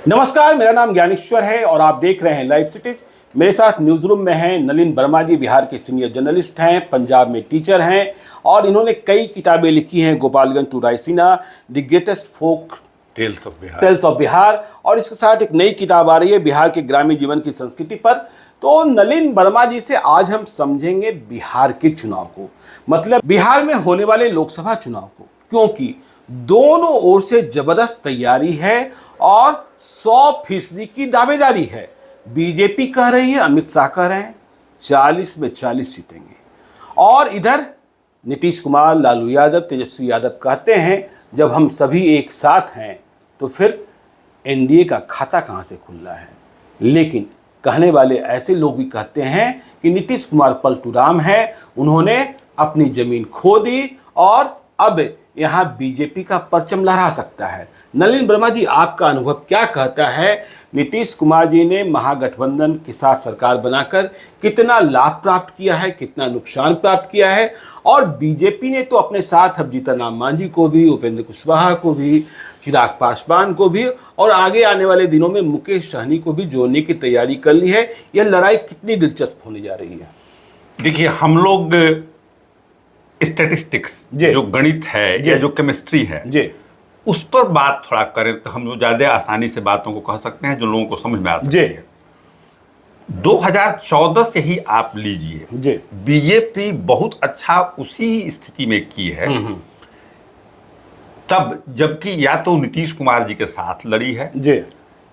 नमस्कार, मेरा नाम ज्ञानेश्वर है और आप देख रहे हैं लाइव सिटीज। मेरे साथ न्यूज रूम में हैं नलिन वर्मा जी, बिहार के सीनियर जर्नलिस्ट हैं, पंजाब में टीचर हैं और इन्होंने कई किताबें लिखी हैं, Gopalganj to Raisina, the greatest folk tales of Bihar, और इसके साथ एक नई किताब आ रही है बिहार के ग्रामीण जीवन की संस्कृति पर। तो नलिन वर्मा जी से आज हम समझेंगे बिहार के चुनाव को, मतलब बिहार में होने वाले लोकसभा चुनाव को, क्योंकि दोनों ओर से जबरदस्त तैयारी है और 100% की दावेदारी है। बीजेपी कह रही है, अमित शाह कह रहे हैं 40 में 40 जीतेंगे, और इधर नीतीश कुमार, लालू यादव, तेजस्वी यादव कहते हैं जब हम सभी एक साथ हैं तो फिर एनडीए का खाता कहां से खुल रहा है। लेकिन कहने वाले ऐसे लोग भी कहते हैं कि नीतीश कुमार पलटूराम है, उन्होंने अपनी जमीन खो दी और अब यहाँ बीजेपी का परचम लहरा सकता है। नलिन वर्मा जी, आपका अनुभव क्या कहता है? नीतीश कुमार जी ने महागठबंधन के साथ सरकार बनाकर कितना लाभ प्राप्त किया है, कितना नुकसान प्राप्त किया है, और बीजेपी ने तो अपने साथ अब जीतन राम मांझी को भी, उपेंद्र कुशवाहा को भी, चिराग पासवान को भी, और आगे आने वाले दिनों में मुकेश सहनी को भी जोड़ने की तैयारी कर ली है। यह लड़ाई कितनी दिलचस्प होने जा रही है? देखिए, हम लोग स्टैटिस्टिक्स, जो गणित है या जो केमिस्ट्री है, उस पर बात थोड़ा करें तो हम लोग ज्यादा आसानी से बातों को कह सकते हैं, जो लोगों को समझ में आ सकती है। 2014 से ही आप लीजिए, बीजेपी बहुत अच्छा उसी स्थिति में की है तब जबकि या तो नीतीश कुमार जी के साथ लड़ी है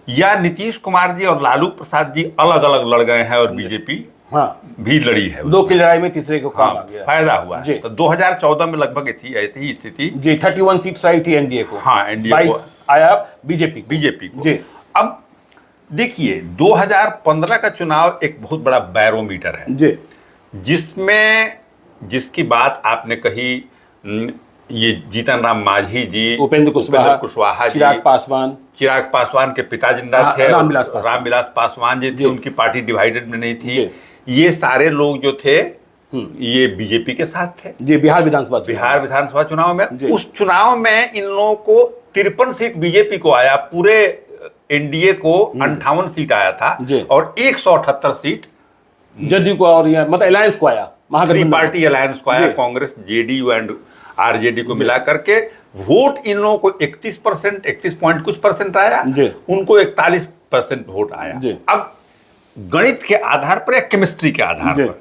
या नीतीश कुमार जी और लालू प्रसाद जी अलग अलग लड़ गए हैं और बीजेपी भी लड़ी है। दो की लड़ाई में तीसरे को काम आ गया, फायदा हुआ है। तो 2014 में लगभग ऐसी ही स्थिति 31 सीट्स आई थी एनडीए को, एनडीए 22 को आया बीजेपी को। अब देखिए, 2015 का चुनाव एक बहुत बड़ा बैरोमीटर है जिसमें जिसकी बात आपने कही, ये जीतन राम मांझी जी, उपेंद्र कुशवाहा, चिराग पासवान के पिता जिंदा थे, रामविलास पासवान जी थे, उनकी पार्टी डिवाइडेड में नहीं थी। ये सारे लोग जो थे ये बीजेपी के साथ थे बिहार विधानसभा चुनाव में। उस चुनाव में इन लोगों को 53 सीट बीजेपी को आया, पूरे एनडीए को 58 सीट आया था और 178 सीट जदयू को, और मतलब अलायंस को आया, महागठबंधन पार्टी अलायंस को आया, कांग्रेस, जेडीयू एंड आरजेडी को मिला करके। वोट इन लोगों को 31%, 31 पॉइंट कुछ परसेंट आया, उनको 41% वोट आया। अब गणित के आधार पर या केमिस्ट्री के आधार पर,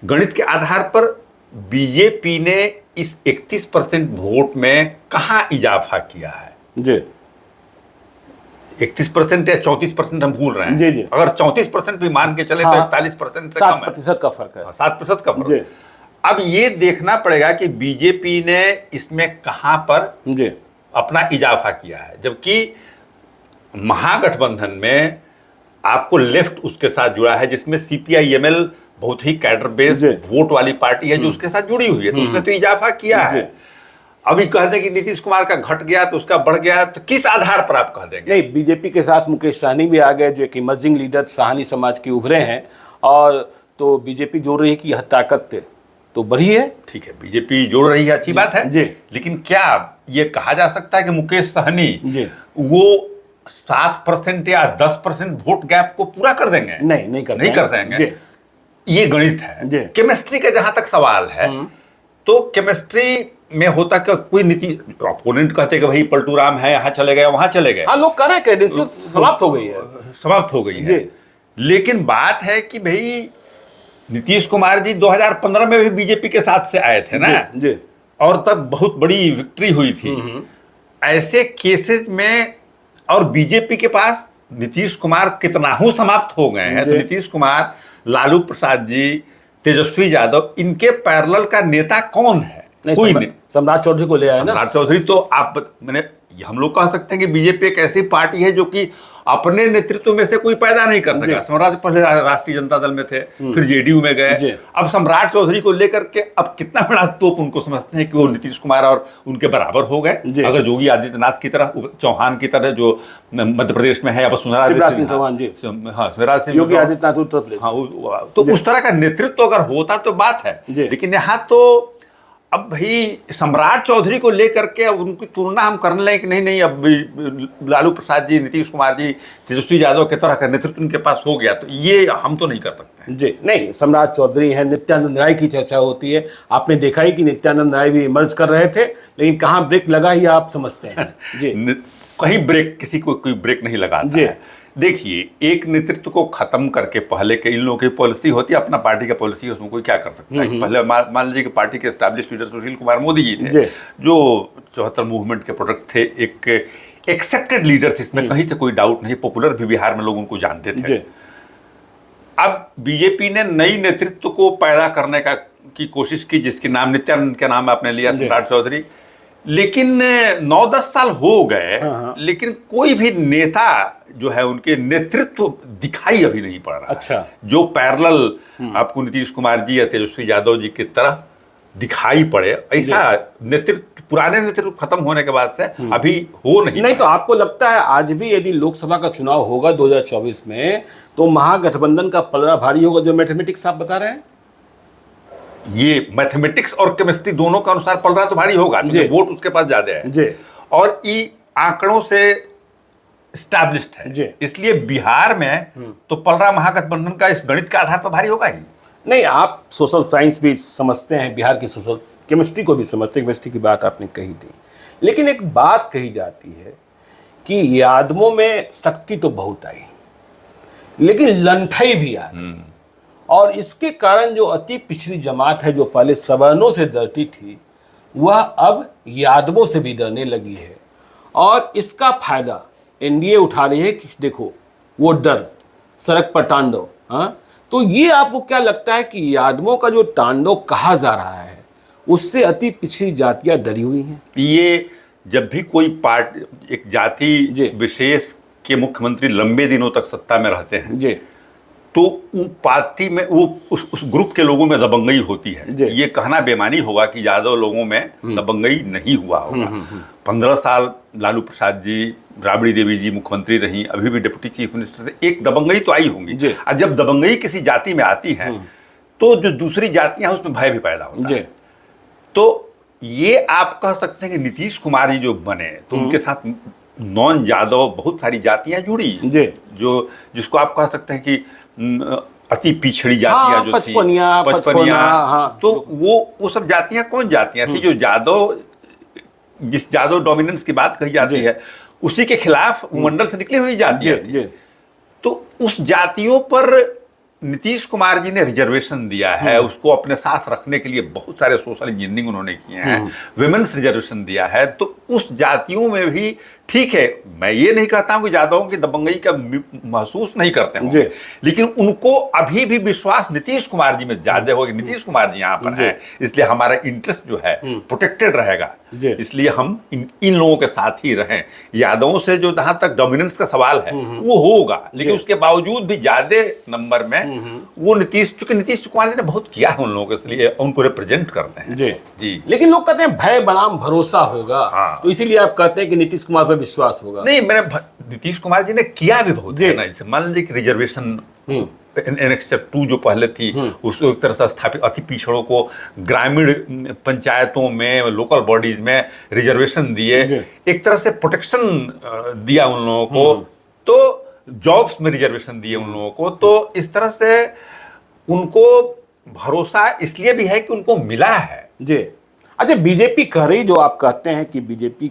गणित के आधार पर बीजेपी ने इस 31% वोट में कहां इजाफा किया है? 31% या 34% हम भूल रहे हैं। अगर 34% भी मान के चले तो 41% से कम है, 7% का फर्क है, 7% का फर्क। अब ये देखना पड़ेगा कि बीजेपी ने इसमें कहां पर अपना इजाफा किया है, जबकि महागठबंधन में आपको लेफ्ट उसके साथ जुड़ा है, जिसमें सीपीआई-एमएल बहुत ही कैडर बेस्ड वोट वाली पार्टी है जो उसके साथ जुड़ी हुई है, तो उसने तो इजाफा किया है। अभी कहते हैं कि नीतीश कुमार का घट गया तो उसका बढ़ गया, तो किस आधार पर आप कह देंगे? नहीं, बीजेपी के साथ मुकेश सहनी भी आ गए, जो एक इमर्जिंग लीडर साहनी समाज के उभरे हैं, और तो बीजेपी जोड़ रही है कि यह ताकत तो बढ़ी है। ठीक है, बीजेपी जोड़ रही है, अच्छी बात है, लेकिन क्या ये कहा जा सकता है कि मुकेश सहनी वो 7% या 10% वोट गैप को पूरा कर देंगे? नहीं कर देंगे। ये गणित है। केमिस्ट्री का जहां तक सवाल है, तो केमिस्ट्री में होता कि कोई नीति अपोनेंट कहते कि भाई पलटूराम है, यहाँ चले गए, वहां चले गए, लोग कह रहे हैं समाप्त हो गई है। लेकिन बात है कि भाई नीतीश कुमार जी 2015 में भी बीजेपी के साथ से आए थे ना, और तब बहुत बड़ी विक्ट्री हुई थी। ऐसे केसेस में और बीजेपी के पास नीतीश कुमार कितना समाप्त हो गए हैं, तो नीतीश कुमार, लालू प्रसाद जी, तेजस्वी यादव, इनके पैरेलल का नेता कौन है? कोई नहीं। सम्राट चौधरी को ले आए ना। सम्राट चौधरी तो हम लोग कह सकते हैं कि बीजेपी एक ऐसी पार्टी है जो कि अपने नेतृत्व में से कोई पैदा नहीं कर सका। सम्राट पहले राष्ट्रीय जनता दल में थे, फिर जेडीयू में गए, अब सम्राट चौधरी को लेकर के अब कितना बड़ा तोप उनको समझते हैं कि वो नीतीश कुमार और उनके बराबर हो गए। अगर योगी आदित्यनाथ की तरह, चौहान की तरह जो मध्य प्रदेश में है, या शिवराज सिंह चौहान जी, शिवराज सिंह, योगी आदित्यनाथ उत्तर प्रदेश, तो उस तरह का नेतृत्व अगर होता तो बात है। लेकिन यहाँ तो अब भाई सम्राट चौधरी को लेकर के अब उनकी तुलना हम करने लगे कि नहीं नहीं, अब भी लालू प्रसाद जी, नीतीश कुमार जी, तेजस्वी यादव के तरह का नेतृत्व उनके पास हो गया, तो ये हम तो नहीं कर सकते जी। नहीं, सम्राट चौधरी हैं, नित्यानंद राय की चर्चा होती है। आपने देखा ही कि नित्यानंद राय भी इमर्ज कर रहे थे, लेकिन कहाँ ब्रेक लगा ही आप समझते हैं जी। कहीं ब्रेक, किसी को कोई ब्रेक नहीं लगाता है। देखिए, एक नेतृत्व को खत्म करके पहले के इन लोगों की पॉलिसी होती है, अपना पार्टी का पॉलिसी है, उसमें कोई क्या कर सकता है। पहले मान लीजिए कि पार्टी के एस्टैब्लिश लीडर सुशील कुमार मोदी जी थे, जो 74 मूवमेंट के प्रोडक्ट थे, एक एक्सेप्टेड लीडर थे, इसमें कहीं से कोई डाउट नहीं, पॉपुलर भी बिहार में लोग उनको जानते थे। अब बीजेपी ने नई नेतृत्व को पैदा करने की कोशिश की, जिसके नाम नित्यानंद के नाम आपने लिया, सम्राट चौधरी, लेकिन 9-10 साल हो गए, लेकिन कोई भी नेता जो है उनके नेतृत्व दिखाई अभी नहीं पड़ रहा। अच्छा। जो पैरेलल आपको नीतीश कुमार जी या तेजस्वी यादव जी की तरह दिखाई पड़े, ऐसा नेतृत्व पुराने नेतृत्व खत्म होने के बाद से अभी हो नहीं। तो आपको लगता है आज भी यदि लोकसभा का चुनाव होगा 2024 में, तो महागठबंधन का पलड़ा भारी होगा, जो मैथमेटिक्स आप बता रहे हैं? ये मैथमेटिक्स और केमिस्ट्री दोनों के अनुसार पलड़ा तो भारी होगा, वोट उसके पास ज्यादा है जी, और ये आंकड़ों से एस्टैब्लिश्ड है, इसलिए बिहार में तो पलड़ा महागठबंधन का इस गणित के आधार पर भारी होगा ही। नहीं, आप सोशल साइंस भी समझते हैं, बिहार की सोशल केमिस्ट्री को भी समझते हैं, केमिस्ट्री की बात आपने कही थी, लेकिन एक बात कही जाती है कि यादवों में शक्ति तो बहुत आई, लेकिन लंठई भी आ गई, और इसके कारण जो अति पिछड़ी जमात है, जो पहले सवर्णों से डरती थी, वह अब यादवों से भी डरने लगी है, और इसका फायदा एनडीए उठा रही है कि देखो वो डर सड़क पर तांडव। हाँ, तो ये आपको क्या लगता है कि यादवों का जो तांडव कहा जा रहा है, उससे अति पिछड़ी जातियां डरी हुई हैं? ये जब भी कोई पार्टी, एक जाति विशेष के मुख्यमंत्री लंबे दिनों तक सत्ता में रहते हैं जी, तो वो पार्टी में वो उस ग्रुप के लोगों में दबंगई होती है। ये कहना बेमानी होगा कि यादव लोगों में दबंगई नहीं हुआ होगा। 15 साल लालू प्रसाद जी, राबड़ी देवी जी मुख्यमंत्री रही, अभी भी डिप्टी चीफ मिनिस्टर थे, एक दबंगई तो आई होंगी। और जब दबंगई किसी जाति में आती है, तो जो दूसरी जातियां हैं उसमें भय भी पैदा होता है। तो ये आप कह सकते हैं कि नीतीश कुमार जी जो बने, तो उनके साथ नॉन यादव बहुत सारी जातियां जुड़ी, जो जिसको आप कह सकते हैं कि अति पिछड़ी जातियां जो थी, पचपनिया, तो वो सब जातियां कौन जातियां थी? जो यादव, जिस यादव डोमिनेंस की बात कही जाती है, उसी के खिलाफ मंडल से निकली हुई जातियां थी। तो उस जातियों पर नीतीश कुमार जी ने रिजर्वेशन दिया है, उसको अपने साथ रखने के लिए बहुत सारे सोशल इंजीनियरिंग उन्होंने किए हैं, विमेंस रिजर्वेशन दिया है। तो उस जातियों में भी ठीक है, मैं ये नहीं कहता हूं कि यादवों की दबंगई का महसूस नहीं करते होंगे, लेकिन उनको अभी भी विश्वास नीतीश कुमार जी में ज्यादा होगा। नीतीश कुमार जी यहाँ पर हैं, इसलिए हमारा इंटरेस्ट जो है प्रोटेक्टेड रहेगा, इसलिए हम इन लोगों के साथ ही रहें। यादवों से जो जहां तक डोमिनेंस का सवाल है वो होगा, लेकिन उसके बावजूद भी ज्यादा नंबर में वो चूंकि नीतीश कुमार जी ने बहुत किया है उन लोगों के, इसलिए उनको रिप्रेजेंट करते हैं जी। लेकिन लोग कहते हैं भय बनाम भरोसा होगा, तो इसीलिए आप कहते हैं कि नीतीश कुमार पर विश्वास होगा। नहीं, मैंने नीतीश कुमार जी ने किया भी बहुत है ना। जैसे मान लीजिए कि रिजर्वेशन एनेक्सर 2 जो पहले थी, उसको एक तरह से स्थापित, अति पिछड़ों को ग्रामीण पंचायतों में, लोकल बॉडीज में रिजर्वेशन दिए, एक तरह से प्रोटेक्शन दिया उन लोगों को, तो जॉब्स में रिजर्वेशन दिए उन लोगों को, तो इस तरह से उनको भरोसा इसलिए भी है कि उनको मिला है जी। अच्छा, बीजेपी कह रही, जो आप कहते हैं कि बीजेपी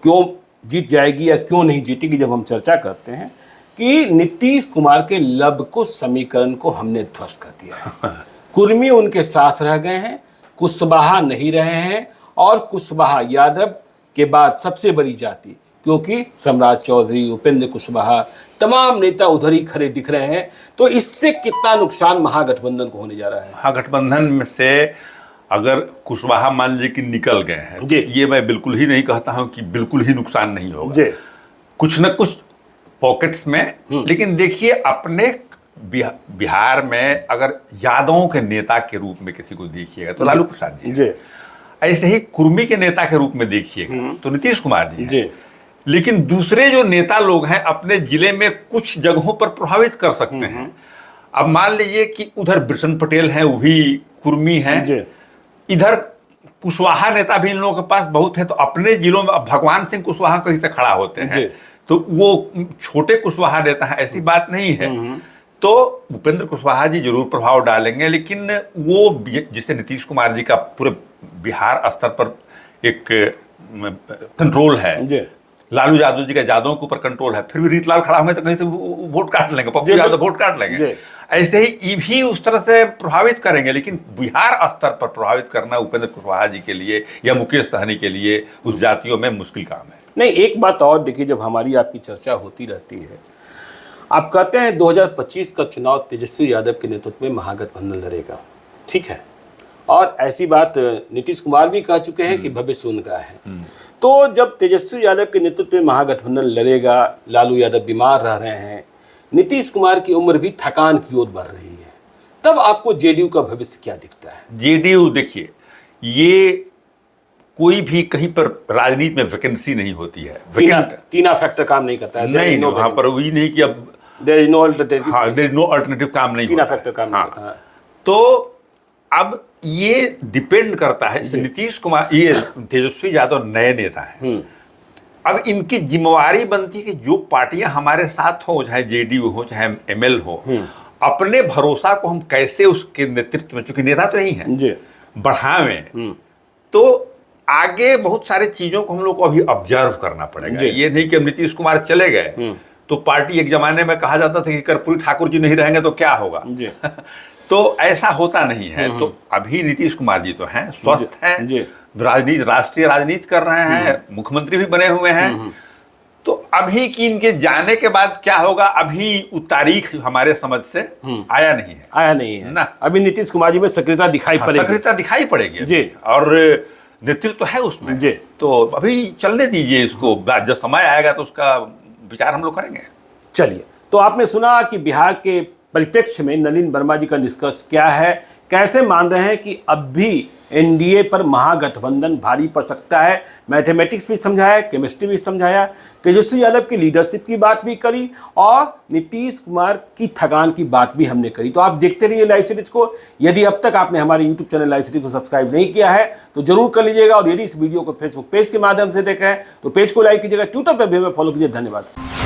क्यों जीत जाएगी या क्यों नहीं जीतेगी, जब हम चर्चा करते हैं कि नीतीश कुमार के लवकुश समीकरण को हमने ध्वस्त कर दिया है। कुर्मी उनके साथ रह गए हैं, कुशवाहा नहीं रहे हैं, और कुशवाहा यादव के बाद सबसे बड़ी जाति, क्योंकि सम्राट चौधरी, उपेंद्र कुशवाहा, तमाम नेता उधर ही खड़े दिख रहे हैं। तो इससे कितना नुकसान महागठबंधन को होने जा रहा है? महागठबंधन में से अगर कुशवाहा मान लीजिए कि निकल गए हैं, ये मैं बिल्कुल ही नहीं कहता हूं कि बिल्कुल ही नुकसान नहीं होगा, कुछ न कुछ पॉकेट्स में। लेकिन देखिए, अपने बिहार में अगर यादवों के नेता के रूप में किसी को देखिएगा तो लालू प्रसाद जी, ऐसे ही कुर्मी के नेता के रूप में देखिएगा तो नीतीश कुमार जी। लेकिन दूसरे जो नेता लोग हैं अपने जिले में कुछ जगहों पर प्रभावित कर सकते हैं। अब मान लीजिए कि उधर बिशन पटेल हैं, वो भी कुर्मी हैं, इधर कुशवाहा नेता भी इन लोगों के पास बहुत है, तो अपने जिलों में अब भगवान सिंह कुशवाहा कहीं से खड़ा होते हैं, तो वो छोटे कुशवाहा नेता है, ऐसी बात नहीं है। तो भूपेंद्र कुशवाहा जी जरूर प्रभाव डालेंगे, लेकिन वो जिससे नीतीश कुमार जी का पूरे बिहार स्तर पर एक कंट्रोल है, लालू यादव जी का यादवों के ऊपर कंट्रोल है, फिर भी रीतलाल खड़ा होंगे तो कहीं से वोट काट लेंगे, पप्पू यादव वोट काट लेंगे। ऐसे ही ये भी उस तरह से प्रभावित करेंगे, लेकिन बिहार स्तर पर प्रभावित करना उपेंद्र कुशवाहा जी के लिए या मुकेश सहनी के लिए उस जातियों में मुश्किल काम है। नहीं, एक बात और देखिए, जब हमारी आपकी चर्चा होती रहती है, आप कहते हैं 2025 का चुनाव तेजस्वी यादव के नेतृत्व में महागठबंधन लड़ेगा, ठीक है, और ऐसी बात नीतीश कुमार भी कह चुके हैं कि भविष्य उनका है। तो जब तेजस्वी यादव के नेतृत्व में महागठबंधन लड़ेगा, लालू यादव बीमार रह रहे हैं, नीतीश कुमार की उम्र भी थकान की ओर बढ़ रही है, तब आपको जेडीयू का भविष्य क्या दिखता है? जेडीयू देखिए, ये कोई भी कहीं पर राजनीति में वैकेंसी नहीं होती है, तीना फैक्टर काम नहीं करता है। नहीं, वहां पर वही नहीं कि अब देयर इज नो अल्टरनेटिव, हाँ, देयर इज नो अल्टरनेटिव काम नहीं, तीना फैक्टर काम नहीं करता है। तो अब ये डिपेंड करता है, नीतीश कुमार, ये तेजस्वी यादव नए नेता हैं, अब इनकी जिम्मेवारी बनती है कि जो पार्टियां हमारे साथ हो, चाहे जेडीयू हो चाहे एमएल हो, अपने भरोसा को हम कैसे उसके नेतृत्व में, चूंकि नेता तो यही है, बढ़ावें। तो आगे बहुत सारी चीजों को हम लोग को अभी ऑब्जर्व करना पड़ेगा। ये नहीं कि अब नीतीश कुमार चले गए तो पार्टी, एक जमाने में कहा जाता था कि कर्पूरी ठाकुर जी नहीं रहेंगे तो क्या होगा, तो ऐसा होता नहीं है। तो अभी नीतीश कुमार जी तो हैं, स्वस्थ हैं, राजनीति, राष्ट्रीय राजनीति कर रहे हैं, मुख्यमंत्री भी बने हुए हैं। तो अभी की इनके जाने के बाद क्या होगा, अभी वो तारीख हमारे समझ से आया नहीं है ना। अभी नीतीश कुमार जी में सक्रियता दिखाई पड़ेगी, सक्रियता दिखाई पड़ेगी जी, और नेतृत्व है उसमें जी। तो अभी चलने दीजिए इसको, जब समय आएगा तो उसका विचार हम लोग करेंगे। चलिए, तो आपने सुना कि बिहार के परिप्रेक्ष्य में नलिन वर्मा जी का निष्कर्ष क्या है, कैसे मान रहे हैं कि अब भी एनडीए पर महागठबंधन भारी पड़ सकता है। मैथमेटिक्स भी समझाया, केमिस्ट्री भी समझाया, तेजस्वी यादव की लीडरशिप की बात भी करी और नीतीश कुमार की थकान की बात भी हमने करी। तो आप देखते रहिए लाइव सीरीज को। यदि अब तक आपने हमारे यूट्यूब चैनल लाइव सीरीज को सब्सक्राइब नहीं किया है तो जरूर कर लीजिएगा, और यदि इस वीडियो को फेसबुक पेज के माध्यम से देखा है तो पेज को लाइक कीजिएगा, ट्विटर पर भी हमें फॉलो कीजिए। धन्यवाद।